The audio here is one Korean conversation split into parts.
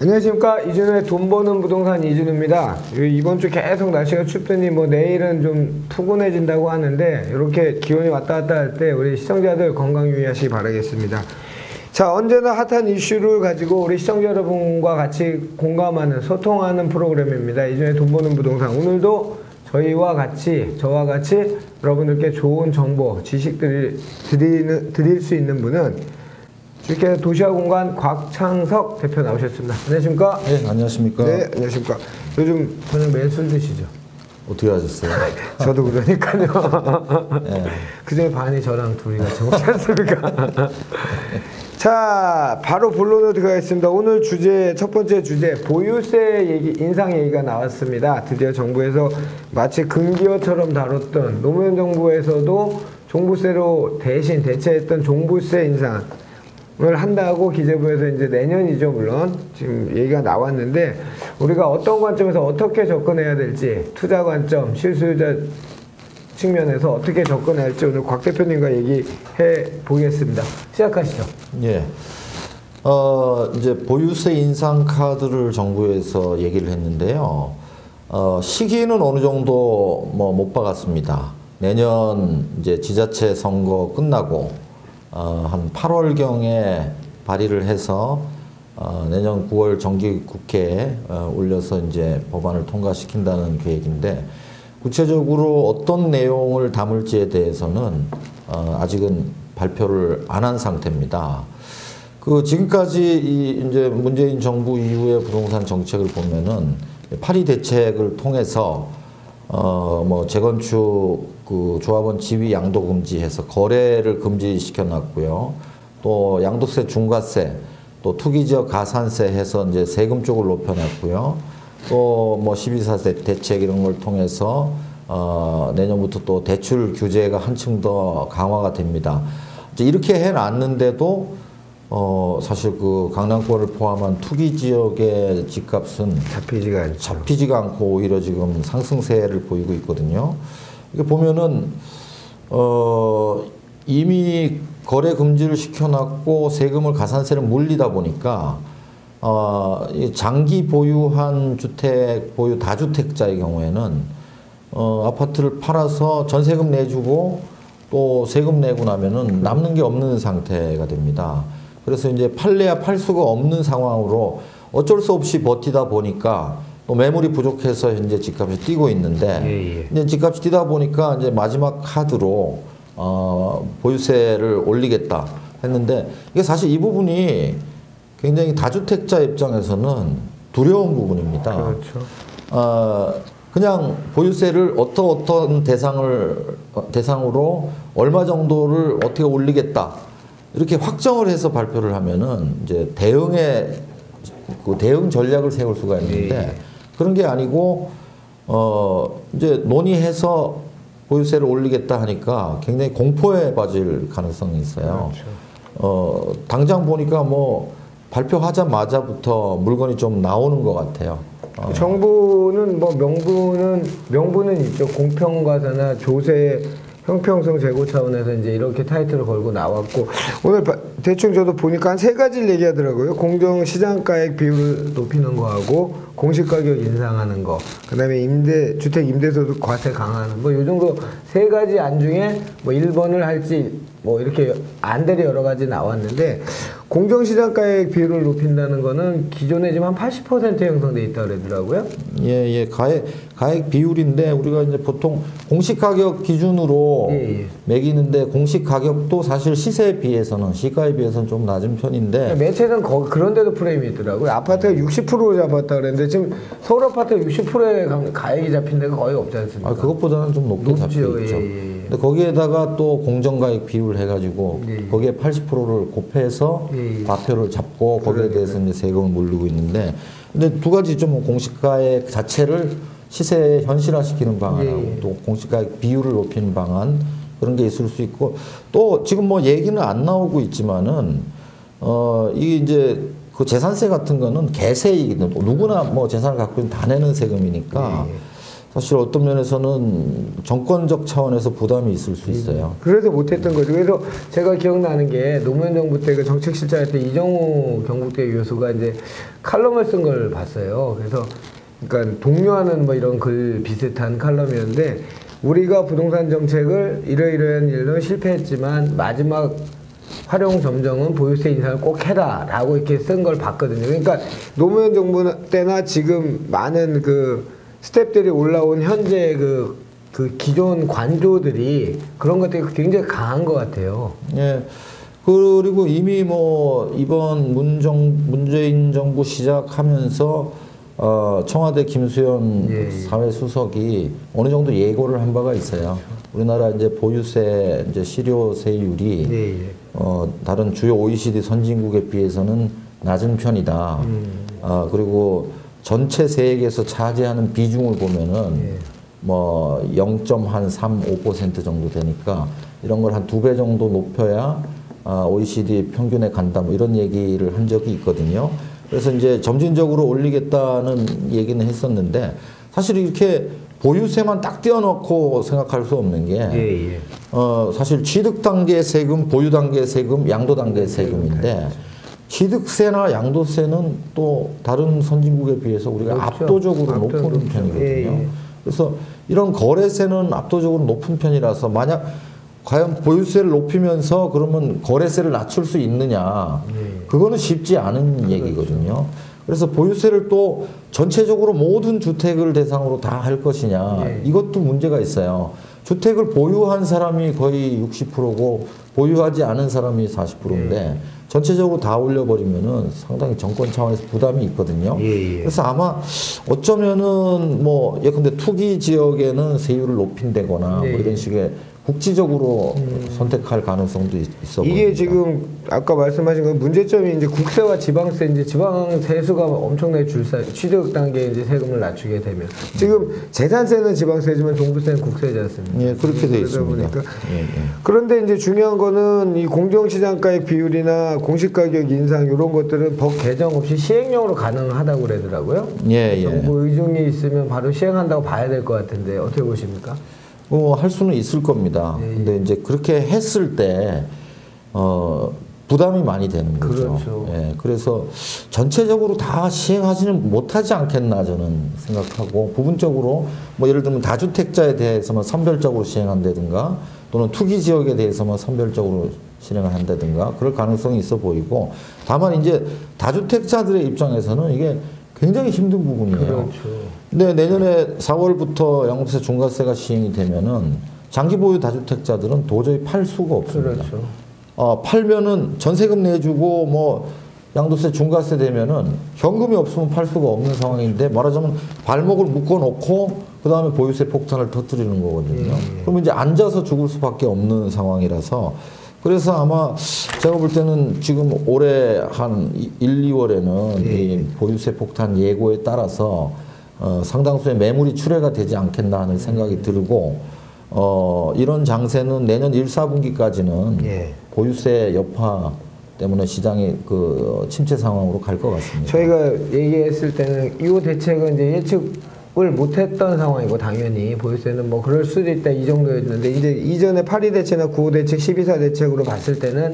안녕하십니까. 이준호의 돈 버는 부동산 이준호입니다. 이번 주 계속 날씨가 춥더니 뭐 내일은 좀 푸근해진다고 하는데 이렇게 기온이 왔다 갔다 할 때 우리 시청자들 건강 유의하시기 바라겠습니다. 자, 언제나 핫한 이슈를 가지고 우리 시청자 여러분과 같이 공감하는, 소통하는 프로그램입니다. 이준호의 돈 버는 부동산. 오늘도 저와 같이 여러분들께 좋은 정보, 지식들을 드릴 수 있는 분은 이렇게 도시화공간 곽창석 대표 나오셨습니다. 안녕하십니까? 네, 안녕하십니까? 네, 안녕하십니까? 요즘 저녁 매일 술 드시죠? 어떻게 하셨어요? 저도 그러니까요. 네. 그중에 반이 저랑 둘이 같이 먹지 않습니까? 자, 바로 본론으로 들어가겠습니다. 오늘 주제, 첫 번째 주제, 보유세 얘기, 인상 얘기가 나왔습니다. 드디어 정부에서 마치 금기어처럼 다뤘던 노무현 정부에서도 종부세로 대신 대체했던 종부세 인상 을 한다고 기재부에서 이제 내년이죠, 물론 지금 얘기가 나왔는데 우리가 어떤 관점에서 어떻게 접근해야 될지, 투자 관점, 실수요자 측면에서 어떻게 접근해야 할지 오늘 곽 대표님과 얘기해 보겠습니다. 시작하시죠. 예. 이제 보유세 인상 카드를 정부에서 얘기를 했는데요. 시기는 어느 정도 뭐 못 박았습니다. 내년 이제 지자체 선거 끝나고 한 8월경에 발의를 해서 내년 9월 정기국회에 올려서 이제 법안을 통과시킨다는 계획인데 구체적으로 어떤 내용을 담을지에 대해서는 아직은 발표를 안 한 상태입니다. 지금까지 이제 문재인 정부 이후의 부동산 정책을 보면은 8.2 대책을 통해서 뭐 재건축 조합원 지위 양도 금지해서 거래를 금지시켜 놨고요. 또 양도세 중과세, 또 투기지역 가산세 해서 이제 세금 쪽을 높여 놨고요. 또 뭐 12.4 대책 이런 걸 통해서 내년부터 또 대출 규제가 한층 더 강화가 됩니다. 이제 이렇게 해 놨는데도 사실 강남권을 포함한 투기 지역의 집값은 잡히지가 않고 오히려 지금 상승세를 보이고 있거든요. 이게 보면은 이미 거래 금지를 시켜놨고 세금을 가산세를 물리다 보니까 장기 보유한 주택 보유 다주택자의 경우에는 아파트를 팔아서 전세금 내주고 또 세금 내고 나면은 남는 게 없는 상태가 됩니다. 그래서 이제 팔래야 팔 수가 없는 상황으로 어쩔 수 없이 버티다 보니까 또 매물이 부족해서 현재 집값이 뛰고 있는데 이제 집값이 뛰다 보니까 이제 마지막 카드로 보유세를 올리겠다 했는데 이게 사실 이 부분이 굉장히 다주택자 입장에서는 두려운 부분입니다. 그렇죠. 그냥 보유세를 어떤 대상으로 얼마 정도를 어떻게 올리겠다 이렇게 확정을 해서 발표를 하면은 이제 대응 전략을 세울 수가 있는데 그런 게 아니고 이제 논의해서 보유세를 올리겠다 하니까 굉장히 공포에 빠질 가능성이 있어요. 그렇죠. 당장 보니까 뭐 발표하자마자부터 물건이 좀 나오는 것 같아요. 정부는 뭐 명분은 있죠. 공평과세나 조세 형평성 제고 차원에서 이제 이렇게 타이틀을 걸고 나왔고 오늘 대충 저도 보니까 한 3가지를 얘기하더라고요. 공정 시장가액 비율을 높이는 거하고 공시가격 인상하는 거, 그다음에 주택 임대소득 과세 강화하는 거, 이 정도 3가지 안 중에 뭐 1번을 할지 뭐 이렇게 안들이 여러 가지 나왔는데 공정시장가액 비율을 높인다는 거는 기존에 지금 한 80% 형성돼 있다 그러더라고요. 예, 가액 비율인데 우리가 이제 보통 공시가격 기준으로 매기는데 공시가격도 사실 시세에 비해서는 시가에 비해서는 좀 낮은 편인데 매체는 그런 데도 프레임이 있더라고요. 아파트가 60%로 잡았다 그랬는데 지금 서울 아파트가 60%의 가액이 잡힌 데가 거의 없지 않습니까? 그것보다는 좀 높게 잡혀 있죠. 근데 거기에다가 또 공정가액 비율을 해가지고 거기에 80%를 곱해서 과표를 잡고 거기에 대해서 이제 세금을 물리고 있는데 근데 두 가지 좀 공시가액 자체를 시세에 현실화시키는 방안하고 또 공시가액 비율을 높이는 방안 그런 게 있을 수 있고 또 지금 뭐 얘기는 안 나오고 있지만은 이게 이제 그 재산세 같은 거는 개세이기도 누구나 뭐 재산을 갖고 있는 다 내는 세금이니까 사실 어떤 면에서는 정권적 차원에서 부담이 있을 수 있어요. 그래서 못했던 거죠. 그래서 제가 기억나는 게 노무현 정부 때 그 정책실장할 때 이정우 경북대 교수가 이제 칼럼을 쓴 걸 봤어요. 그래서 그러니까 독려하는 뭐 이런 글 비슷한 칼럼이었는데 우리가 부동산 정책을 이러이러한 일로 실패했지만 마지막 활용 점정은 보유세 인상을 꼭 해라라고 이렇게 쓴 걸 봤거든요. 그러니까 노무현 정부 때나 지금 많은 그 스텝들이 올라온 현재 그 기존 관조들이 그런 것들이 굉장히 강한 것 같아요. 예. 그리고 이미 뭐 이번 문재인 정부 시작하면서 청와대 김수현 예. 사회수석이 어느 정도 예고를 한 바가 있어요. 우리나라 이제 보유세 이제 실효세율이 예, 예. 다른 주요 OECD 선진국에 비해서는 낮은 편이다. 그리고 전체 세액에서 차지하는 비중을 보면은 예. 뭐 0.35% 정도 되니까 이런 걸 한 2배 정도 높여야 OECD 평균에 간다. 뭐 이런 얘기를 한 적이 있거든요. 그래서 이제 점진적으로 올리겠다는 얘기는 했었는데 사실 이렇게 보유세만 딱 띄워놓고 생각할 수 없는 게 예, 예. 사실 취득 단계 세금, 보유 단계 세금, 양도 단계 세금인데 취득세나 양도세는 또 다른 선진국에 비해서 우리가 그렇죠. 압도적으로 높은 높죠. 편이거든요. 예, 예. 그래서 이런 거래세는 압도적으로 높은 편이라서 만약 과연 보유세를 높이면서 그러면 거래세를 낮출 수 있느냐? 그거는 쉽지 않은 얘기거든요. 그래서 보유세를 또 전체적으로 모든 주택을 대상으로 다 할 것이냐? 이것도 문제가 있어요. 주택을 보유한 사람이 거의 60%고 보유하지 않은 사람이 40%인데 전체적으로 다 올려버리면은 상당히 정권 차원에서 부담이 있거든요. 그래서 아마 어쩌면은 뭐 예컨대 투기 지역에는 세율을 높인다거나 뭐 이런 식의 국지적으로 선택할 가능성도 있어 보입니다. 이게 지금 아까 말씀하신 건 문제점이 이제 국세와 지방세, 이제 지방 세수가 엄청나게 취득 단계 이제 세금을 낮추게 되면 지금 재산세는 지방세지만 종부세는 국세지 않습니까? 예, 그렇게 돼 그러다 있습니다. 보니까. 예, 예. 그런데 이제 중요한 거는 이 공정시장가액 비율이나 공시가격 인상 이런 것들은 법 개정 없이 시행령으로 가능하다고 그러더라고요. 예, 예. 정부 의중이 있으면 바로 시행한다고 봐야 될 것 같은데 어떻게 보십니까? 할 수는 있을 겁니다. 근데 이제 그렇게 했을 때, 부담이 많이 되는 거죠. 그렇죠. 예, 그래서 전체적으로 다 시행하지는 못하지 않겠나 저는 생각하고, 부분적으로 뭐 예를 들면 다주택자에 대해서만 선별적으로 시행한다든가, 또는 투기 지역에 대해서만 선별적으로 실행을 한다든가, 그럴 가능성이 있어 보이고, 다만 이제 다주택자들의 입장에서는 이게 굉장히 힘든 부분이에요. 그렇죠. 근데 내년에 4월부터 양도세 중과세가 시행이 되면은 장기 보유 다주택자들은 도저히 팔 수가 없습니다. 그렇죠. 팔면은 전세금 내주고 뭐 양도세 중과세 되면은 현금이 없으면 팔 수가 없는 상황인데 말하자면 발목을 묶어 놓고 그 다음에 보유세 폭탄을 터뜨리는 거거든요. 그러면 이제 앉아서 죽을 수밖에 없는 상황이라서 그래서 아마 제가 볼 때는 지금 올해 한 1, 2월에는 이 보유세 폭탄 예고에 따라서 상당수의 매물이 출회가 되지 않겠나 하는 생각이 들고 이런 장세는 내년 1, 4분기까지는 보유세 여파 때문에 시장이 그 침체 상황으로 갈 것 같습니다. 저희가 얘기했을 때는 이 대책은 이제 예측을 못했던 상황이고 당연히 보유세는 뭐 그럴 수도 있다 이 정도였는데 이제 이전에 8.2 대책이나 9.5 대책, 12.4 대책으로 봤을 때는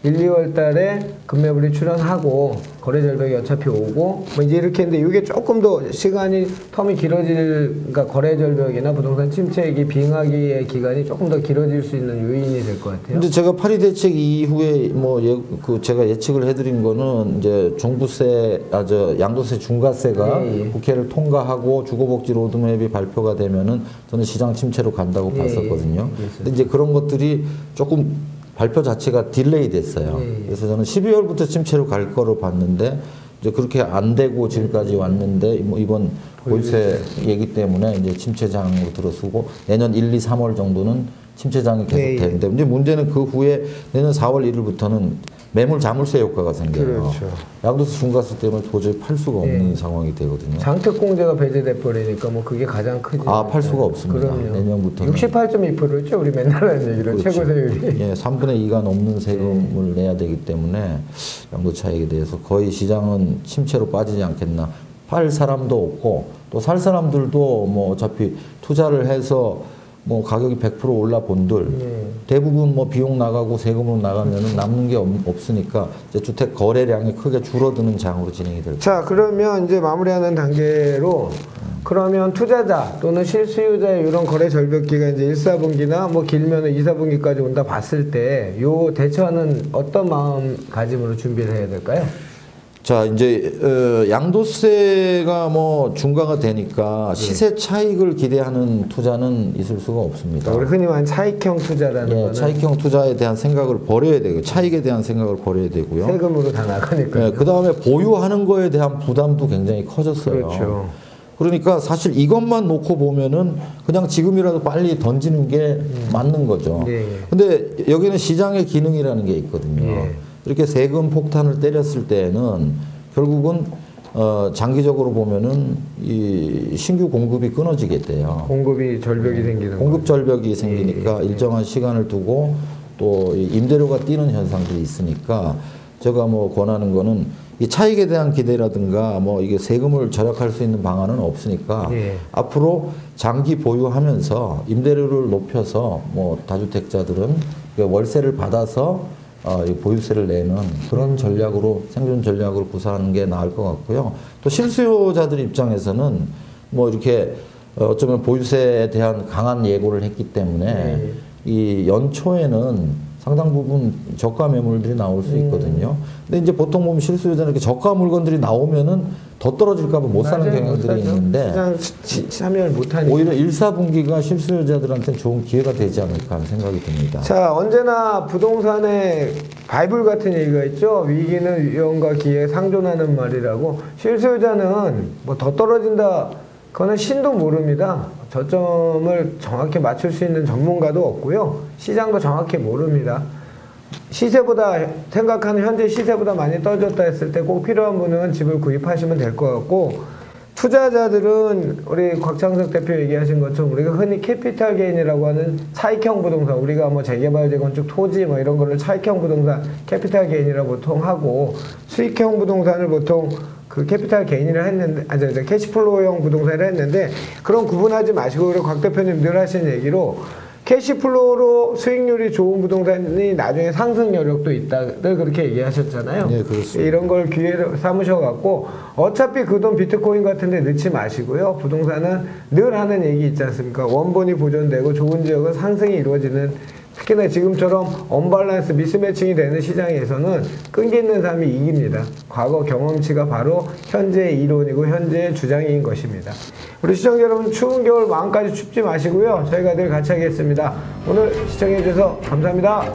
1, 2월 달에 급매물이 출현하고 거래 절벽이 어차피 오고 뭐 이제 이렇게 했는데 이게 조금 더 시간이 텀이 길어질 그러니까 거래 절벽이나 부동산 침체기 빙하기의 기간이 조금 더 길어질 수 있는 요인이 될 것 같아요. 근데 제가 8.2 대책 이후에 뭐 제가 예측을 해드린 거는 이제 종부세 양도세 중과세가 국회를 통과하고 주거복지 로드맵이 발표가 되면은 저는 시장 침체로 간다고 봤었거든요. 근데 이제 그런 것들이 조금 발표 자체가 딜레이 됐어요. 그래서 저는 12월부터 침체로 갈 거로 봤는데 이제 그렇게 안 되고 지금까지 왔는데 뭐 이번 보유세 얘기 때문에 이제 침체장으로 들어서고 내년 1, 2, 3월 정도는 침체장이 계속 되는데 이제 문제는 그 후에 내년 4월 1일부터는 매물 자물쇠 효과가 생겨요. 그렇죠. 양도세 중과세 때문에 도저히 팔 수가 없는 상황이 되거든요. 장특공제가 배제돼 버리니까 뭐 그게 가장 크지. 팔 수가 없습니다. 그럼요. 내년부터는 68.2%였죠. 우리 맨날 하는 얘기로 그렇죠. 최고 세율이. 예, 3분의 2가 넘는 세금을 내야 되기 때문에 양도 차익에 대해서 거의 시장은 침체로 빠지지 않겠나. 팔 사람도 없고 또 살 사람들도 뭐 어차피 투자를 해서 뭐 가격이 100% 올라 본들 대부분 뭐 비용 나가고 세금으로 나가면은 남는 게 없으니까 이제 주택 거래량이 크게 줄어드는 장으로 진행이 될 거예요. 자, 그러면 이제 마무리하는 단계로 그러면 투자자 또는 실수요자의 이런 거래 절벽기가 이제 1, 4분기나 뭐 길면은 2, 4분기까지 온다 봤을 때 요 대처하는 어떤 마음가짐으로 준비를 해야 될까요? 자, 이제 양도세가 뭐 중과가 되니까 시세 차익을 기대하는 투자는 있을 수가 없습니다. 우리 흔히 말하는 차익형 투자라는 거는 차익형 투자에 대한 생각을 버려야 되고 차익에 대한 생각을 버려야 되고요. 세금으로 다 나가니까요. 그 다음에 보유하는 거에 대한 부담도 굉장히 커졌어요. 그렇죠. 그러니까 사실 이것만 놓고 보면은 그냥 지금이라도 빨리 던지는 게 맞는 거죠. 근데 여기는 시장의 기능이라는 게 있거든요. 이렇게 세금 폭탄을 때렸을 때는 결국은 장기적으로 보면은 이 신규 공급이 끊어지게 돼요. 공급이 절벽이 생기는 공급 절벽이 생기니까 일정한 시간을 두고 또 임대료가 뛰는 현상들이 있으니까 제가 뭐 권하는 거는 이 차익에 대한 기대라든가 뭐 이게 세금을 절약할 수 있는 방안은 없으니까 앞으로 장기 보유하면서 임대료를 높여서 뭐 다주택자들은 월세를 받아서 보유세를 내는 그런 전략으로 생존 전략으로 구사하는 게 나을 것 같고요. 또 실수요자들 입장에서는 뭐 이렇게 어쩌면 보유세에 대한 강한 예고를 했기 때문에 이 연초에는 상당 부분 저가 매물들이 나올 수 있거든요. 근데 이제 보통 보면 실수요자는 이렇게 저가 물건들이 나오면은 더 떨어질까봐 못 사는 경향들이 있는데 시장 참여를 못하니까 오히려 1, 4분기가 실수요자들한테 좋은 기회가 되지 않을까 하는 생각이 듭니다. 자, 언제나 부동산에 바이블 같은 얘기가 있죠. 위기는 위험과 기회에 상존하는 말이라고. 실수요자는 뭐 더 떨어진다 그거는 신도 모릅니다. 저점을 정확히 맞출 수 있는 전문가도 없고요. 시장도 정확히 모릅니다. 시세보다 생각하는 현재 시세보다 많이 떨어졌다 했을 때 꼭 필요한 분은 집을 구입하시면 될 것 같고, 투자자들은 우리 곽창석 대표 얘기하신 것처럼 우리가 흔히 캐피탈 게인이라고 하는 차익형 부동산, 우리가 뭐 재개발, 재건축, 토지 뭐 이런 거를 차익형 부동산, 캐피탈 게인이라고 보통 하고, 수익형 부동산을 보통 그 캐피탈 게인이라 했는데, 캐시플로우형 부동산이라 했는데, 그런 구분하지 마시고, 우리 곽 대표님 늘 하신 얘기로 캐시플로우로 수익률이 좋은 부동산이 나중에 상승 여력도 있다를 그렇게 얘기하셨잖아요. 네, 그렇습니다. 이런 걸 기회로 삼으셔갖고 어차피 그 돈 비트코인 같은 데 넣지 마시고요. 부동산은 늘 하는 얘기 있지 않습니까? 원본이 보존되고 좋은 지역은 상승이 이루어지는, 특히나 지금처럼 언밸런스 미스매칭이 되는 시장에서는 끈기 있는 사람이 이깁니다. 과거 경험치가 바로 현재의 이론이고 현재의 주장인 것입니다. 우리 시청자 여러분, 추운 겨울 마음까지 춥지 마시고요. 저희가 늘 같이 하겠습니다. 오늘 시청해 주셔서 감사합니다.